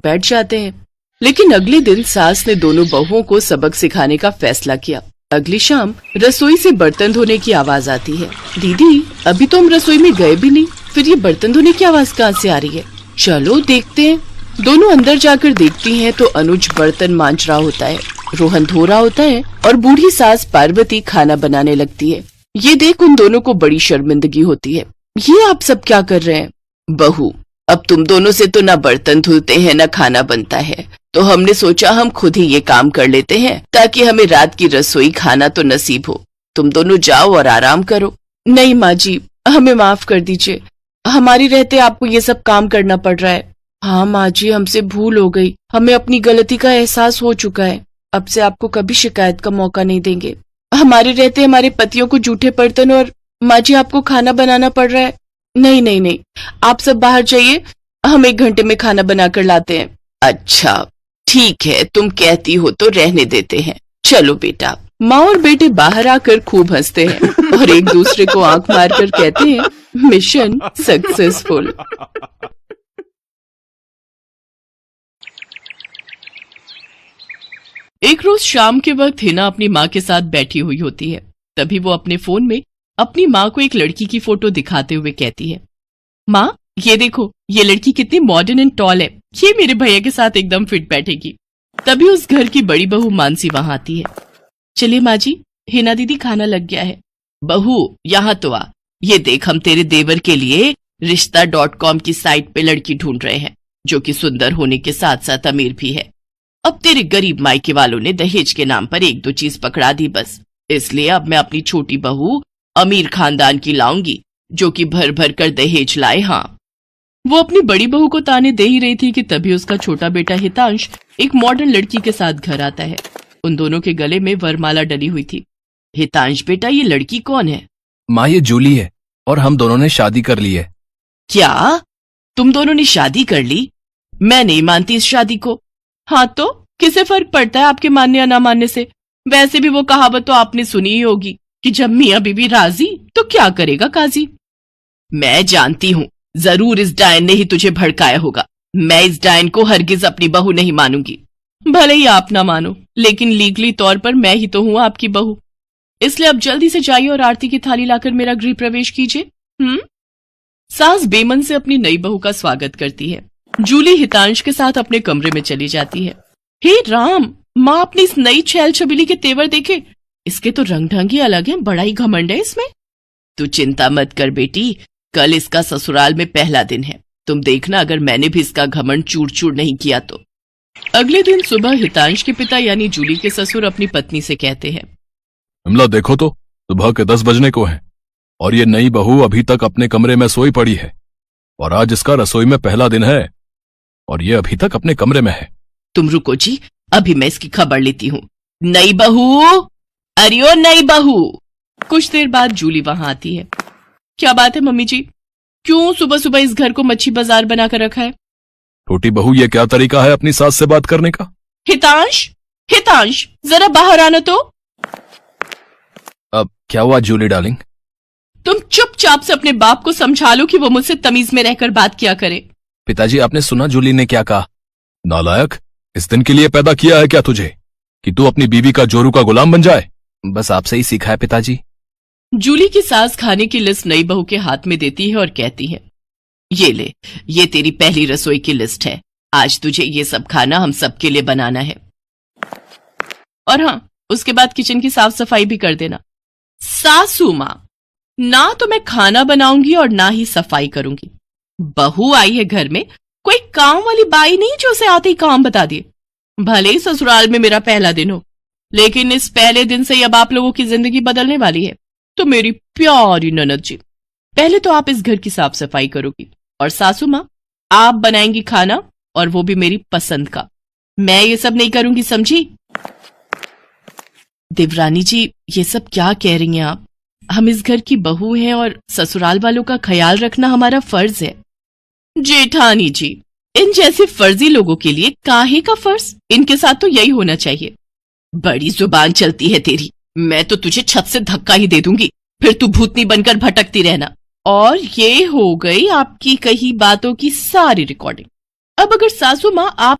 बैठ जाते हैं। लेकिन अगले दिन सास ने दोनों बहुओं को सबक सिखाने का फैसला किया। अगली शाम रसोई से बर्तन धोने की आवाज आती है। दीदी, अभी तो हम रसोई में गए भी नहीं, फिर ये बर्तन धोने की आवाज कहाँ से आ रही है? चलो देखते हैं। दोनों अंदर जाकर देखती हैं तो अनुज बर्तन मांज रहा होता है, रोहन धो रहा होता है और बूढ़ी सास पार्वती खाना बनाने लगती है। ये देख उन दोनों को बड़ी शर्मिंदगी होती है। ये आप सब क्या कर रहे हैं? बहू, अब तुम दोनों से तो ना बर्तन धुलते हैं ना खाना बनता है, तो हमने सोचा हम खुद ही ये काम कर लेते हैं ताकि हमें रात की रसोई खाना तो नसीब हो। तुम दोनों जाओ और आराम करो। नहीं माँ जी, हमें माफ कर दीजिए, हमारी रहते आपको ये सब काम करना पड़ रहा है। हाँ माँ जी, हमसे भूल हो गई, हमें अपनी गलती का एहसास हो चुका है। अब से आपको कभी शिकायत का मौका नहीं देंगे। हमारे रहते हमारे पतियों को जूठे बर्तन और माँ जी आपको खाना बनाना पड़ रहा है। नहीं नहीं नहीं, आप सब बाहर जाइए, हम 1 घंटे में खाना बनाकर लाते हैं। अच्छा ठीक है, तुम कहती हो तो रहने देते हैं। चलो बेटा। माँ और बेटे बाहर आकर खूब हंसते हैं और एक दूसरे को आंख मारकर कहते हैं, मिशन सक्सेसफुल। एक रोज शाम के वक्त हिना अपनी माँ के साथ बैठी हुई होती है। तभी वो अपने फोन में अपनी माँ को एक लड़की की फोटो दिखाते हुए कहती है, माँ ये देखो, ये लड़की कितनी मॉडर्न एंड टॉल है, ये मेरे भैया के साथ एकदम फिट बैठेगी। तभी उस घर की बड़ी बहू मानसी वहां आती है। चलिए माँ जी, हिना दीदी खाना लग गया है। बहू यहाँ तो आ, ये देख हम तेरे देवर के लिए रिश्ता.com की साइट पे लड़की ढूंढ रहे हैं, जो कि सुंदर होने के साथ साथ अमीर भी है। अब तेरे गरीब मायके वालों ने दहेज के नाम पर 1-2 चीज पकड़ा दी बस, इसलिए अब मैं अपनी छोटी बहू अमीर खानदान की लाऊंगी, जो कि भर भर कर दहेज लाए। हाँ, वो अपनी बड़ी बहू को ताने दे ही रही थी कि तभी उसका छोटा बेटा हितांश एक मॉडर्न लड़की के साथ घर आता है। उन दोनों के गले में वरमाला डली हुई थी। हितांश बेटा, ये लड़की कौन है? माँ, ये जूली है और हम दोनों ने शादी कर ली है। क्या? तुम दोनों ने शादी कर ली? मैं नहीं मानती इस शादी को। हाँ तो किसे फर्क पड़ता है आपके मानने या ना मानने से? वैसे भी वो कहावत तो आपने सुनी ही होगी कि जब मियाँ बीवी राजी तो क्या करेगा काजी। मैं जानती हूँ, जरूर इस डायन ने ही तुझे भड़काया होगा। मैं इस डायन को हरगिज अपनी बहू नहीं मानूंगी। भले ही आप ना मानो, लेकिन लीगली तौर पर मैं ही तो हूँ आपकी बहू। इसलिए अब जल्दी से जाइए और आरती की थाली लाकर मेरा गृह प्रवेश कीजिए। सास बेमन से अपनी नई बहू का स्वागत करती है। जूली हितांश के साथ अपने कमरे में चली जाती है। हे राम, माँ अपनी इस नई छैल छबीली के तेवर देखे, इसके तो रंग ढंग ही अलग है, बड़ा ही घमंड है इसमें। तू चिंता मत कर बेटी, कल इसका ससुराल में पहला दिन है, तुम देखना अगर मैंने भी इसका घमंड चूर चूर नहीं किया तो। अगले दिन सुबह हितांश के पिता यानी जूली के ससुर अपनी पत्नी से कहते हैं, विमला देखो तो, सुबह के 10 बजने को हैं और ये नई बहू अभी तक अपने कमरे में सोई पड़ी है, और आज इसका रसोई में पहला दिन है और ये अभी तक अपने कमरे में है। तुम रुको जी, अभी मैं इसकी खबर लेती हूँ। नई बहू, अरे ओ नई बहू। कुछ देर बाद जूली वहां आती है। क्या बात है मम्मी जी, क्यों सुबह सुबह इस घर को मच्छी बाजार बनाकर रखा है? छोटी बहू, ये क्या तरीका है अपनी सास से बात करने का? हितांश, हितांश जरा बाहर आना तो। अब क्या हुआ जूली डार्लिंग? तुम चुपचाप से अपने बाप को समझा लो कि वो मुझसे तमीज में रहकर बात किया करे। पिताजी, आपने सुना जूली ने क्या कहा? नालायक, इस दिन के लिए पैदा किया है क्या तुझे कि तू अपनी बीवी का जोरू का गुलाम बन जाए? बस आपसे ही सीखा है पिताजी। जूली की सास खाने की लिस्ट नई बहू के हाथ में देती है और कहती है, ये ले, ये तेरी पहली रसोई की लिस्ट है, आज तुझे ये सब खाना हम सबके लिए बनाना है। और हाँ, उसके बाद किचन की साफ सफाई भी कर देना। सासू माँ, ना तो मैं खाना बनाऊंगी और ना ही सफाई करूंगी। बहू आई है घर में, कोई काम वाली बाई नहीं जो उसे आते ही काम बता दिए। भले ही ससुराल में मेरा पहला दिन हो, लेकिन इस पहले दिन से अब आप लोगों की जिंदगी बदलने वाली है। तो मेरी प्यारी ननद जी, पहले तो आप इस घर की साफ सफाई करोगी और सासू माँ आप बनाएंगी खाना, और वो भी मेरी पसंद का। मैं ये सब नहीं करूंगी, समझी? देवरानी जी, ये सब क्या कह रही हैं आप? हम इस घर की बहू हैं और ससुराल वालों का ख्याल रखना हमारा फर्ज है। जेठानी जी, इन जैसे फर्जी लोगों के लिए काहे का फर्ज? इनके साथ तो यही होना चाहिए। बड़ी जुबान चलती है तेरी, मैं तो तुझे छत से धक्का ही दे दूंगी, फिर तू भूतनी बनकर भटकती रहना। और ये हो गई आपकी कही बातों की सारी रिकॉर्डिंग। अब अगर सासू माँ आप